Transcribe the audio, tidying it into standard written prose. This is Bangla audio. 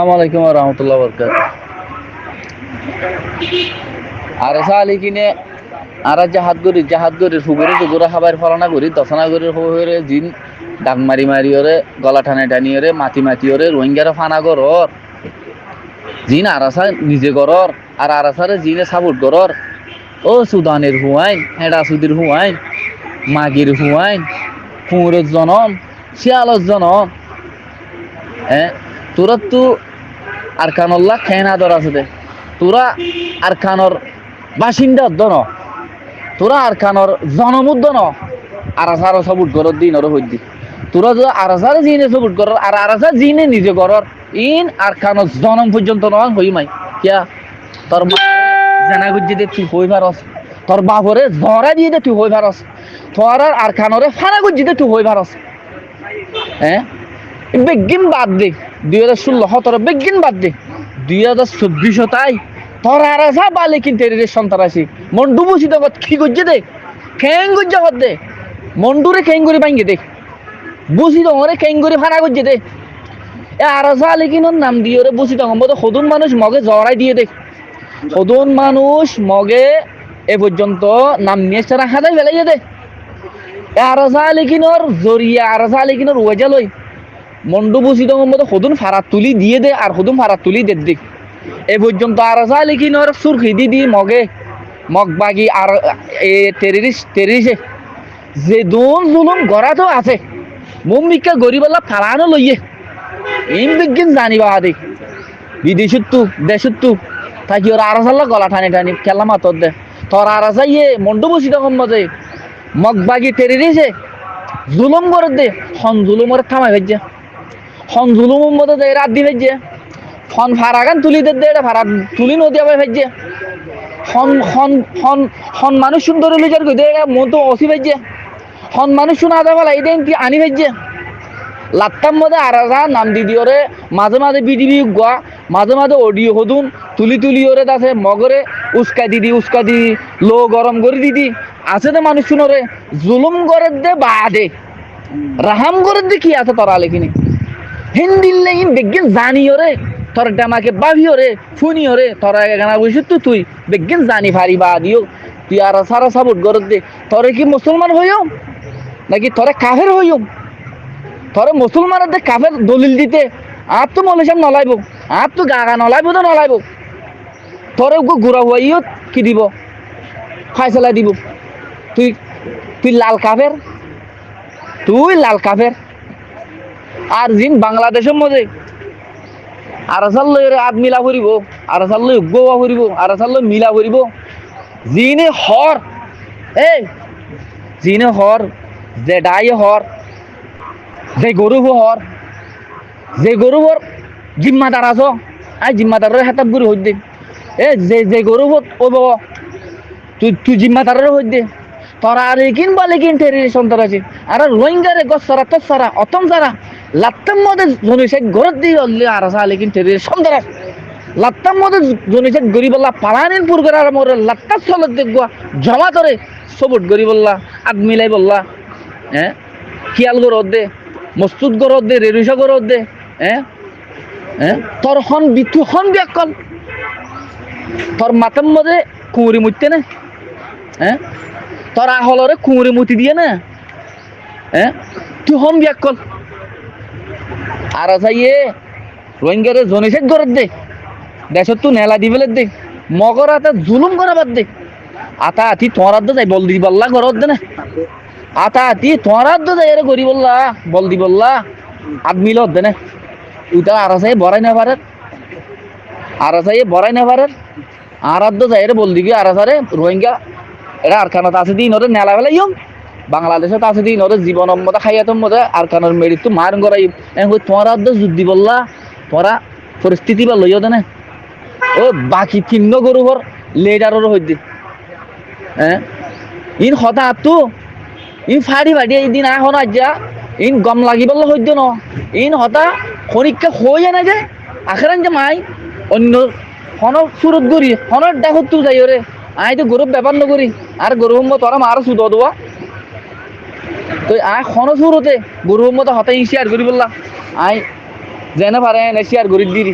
আসসালামু আলাইকুম ওয়া রাহমাতুল্লাহি ওয়া বারাকাতুহু। আর সালি কিনে আর জাহাদ গরি ফুগুরে টুগুরা খাবার ফলানা করি দশনা করি হরে জিন ডাক মারি মারি ওরে গলা টানে টানি ওরে মাতি ওরে রোহিঙ্গার ফানা গরর জিন আরাসা নিজে গরর আর আরাসারে জিনে সাপোর্ট গরর ও সুদানের হুয়াইন হেডা সুদির হুয়াইন মাগির হুয়াইন কুমুরের জনম শিয়ালত জনম তোরা তো আরকানুল্লাহ খেনা দর আছে দে তোরা আরকানর বাসিন্দা দন তোরা আরকানর জনমুদ্দ ন আরাসার সবুট গরর দিন ওর হইদি তোরা যদি আরাসার জিনে সবুট গরর আর আরাসার জিনে নিজে গরর ইন আরকানর জনম পর্যন্ত নয় হই মাই কিয়া তোর মা জানা গুজি দে তুই হই পারস তোর বাপরে জরা দিয়ে দে তুই হই পারস তোর আরকানরে ফানা গুজি দে তুই হই পারস বেগিন বাদ দে 2016-17 বেগিন বাদ দে 2024 তাই তোর আরাসা বালে কিনতে রে সন্তারাসি মন্ডু বুঝি তো কি করছে দে খেং গুজ্জা কর দে মন্ডুরে খেং করে ভাঙ্গে দে বুঝি তো ওরে খেং করে ফানা করছে দে এ আরাসা আলে কিনোর নাম দিয়ে ওরে বুঝি তো সম্ভবত সদুন মানুষ মগে জড়াই দিয়ে দে সদুন মানুষ মগে এ পর্যন্ত নাম নিয়ে সারা হাতাই ফেলাইয়ে দে এ আরাসা আলে কিনোর জরিয়া আরাসা আলে কিনোর ওয়েজা লই মন্ডু বুঝি তো সম্ভবত সদুন ফারাত তুলি দিয়ে দে আর সদুন ফারাত তুলি দে দিক এ পর্যন্ত আরাসা আলে কিনোর সুরখি দি মগে মগ বাগি আর এ টেরিস্টে যে দোন জুলুম গড়া তো আছে মুম্বিকা গরিবাল্লা ফালানো লইয়ে ইন বিজ্ঞান জানিবা আদি বিদেশত দেশত থাকি ওর আরাসাল্লা গলা টানি টানি খেলা মাতর দে তোর আরাসা ইয়ে মন্ডু বসি তখন মজে মগ বাগি টেরিস্টে জুলুম করে দে হন জুলুমরে থামাই ভেজে হন জুলুম মতো দে রাত দি ভেজে হন ফারাগান তুলি দে এটা ফারা তুলি নদী আবার ভেজে হন মানুষ সুন্দর লিজার কই দে মন তো অসি ভেজে হন মানুষ শুনা যাবা এই দেন কি আনি ভেজে লাত্তাম মধ্যে আরাসা নাম দিদি ওরে মাঝে মাঝে বিডিবি গোয়া মাঝে মাঝে অডিও হদুন তুলি ওরে দাসে মগরে উস্কা দিদি লো গরম করে দিদি আছে দে মানুষ শুনোরে জুলুম করে দে বাদে রাহাম করে দে কি আছে তোরা লেখিনি হিন্দিল্লে ইন বিজ্ঞান জানি ওরে তোর ডামাকে বাভি ওরে ফুনি ওরে তোরা গানা বসে তো তুই বিজ্ঞান জানি ফারি বা দিও তুই আর সারা সাপোর্ট করে দে তোরে কি মুসলমান হইও নাকি তোরে কাফের হইও তোরে মুসলমানদের কাফের দলিল দিতে আর তো মলেশান নলাইব আর তো গাগা নলাইব তো নলাইব তোরে গুড়া হইও কি দিব ফাইসলা দিব তুই লাল কাফের আর জিন বাংলাদেশের মধ্যে আরাসাল লই আদ মিলা করিব আরাসাল লই গোয়া করিব আরাসাল লই মিলা করিব জিনে হর যে ডাই হর যে গরুর জিম্মাদার আছো আই জিম্মাদারের হাতাব গুরি হই দে যে গরুর ও বাবা তুই জিম্মাদারের হই দে তোরা আর বালে কিন টেরিশন তোর আছে আর রোহিঙ্গারে গছ সারা তো সারা অতম সারা লাত্তাম মধ্যে জনিসেক ঘরত দিয়ে হলে আর সালে কিন টেরিশন তোর লাত্তাম মধ্যে জনিসেক গরিবল্লা পালানির পুর করে আর মোরে লাত্তা চলত দেখবা জমা করে সবুট গরিবল্লা আদ মিলাই বললা খিয়াল গরত দে মস্তুদ গরত দে রেরিসা গরত দে তোর হন বিতু হন ব্যাকল তোর মাতাম মধ্যে কুঁড়ি মুইতে না তোর আহলরে কুঁড়ি মুতি দিয়ে না তুই হন ব্যাকল আর যাইয়ে রোহিঙ্গারে জনিসেক গরত দে দেশত তুই নেলা দিবেলে দে মগর হাতে জুলুম করা বাদ দে আতা আতি তোমার হাত যাই বল দি বললা গরত দে না আতা আতি তোমার হাত যাই এর গরি বললা বল দি বললা আদ মিল দে না উটা আর যাই বড়াই না পারে আর যাই বড়াই না পারে আর হাত যাই এর বল দিবি আর সারে রোহিঙ্গা এরা আর খানাত আছে দিন ওরে নেলা ফেলাই বাংলাদেশে আছে দিন ওরে জীবনের মতো খাইয়াতের মধ্যে আর খানার মেরি তো মার গড়াই তোমার হাত যুদ্ধি বললা তোরা পরিস্থিতি বা লইও দে না ও বাকি কিন্ন গরুবর লেডারও হইতে ইন হতা তো ইন ফাড়ি এই দিন এখন আজ্জা ইন গম লাগি বললে হইত ন ইন হতা খনিকা হয়ে না যে আখেরান যে মাই অন্য হন সুরত গরি হনের দেখত তো যাই ওরে আই তো গরুব ব্যাপার নকরি আর গরু তোরা মার সুদ দেওয়া তো আই খন সুরতে গরু মতো হতাই শেয়ার করি বললা আই যেন পারে শেয়ার করি দিদি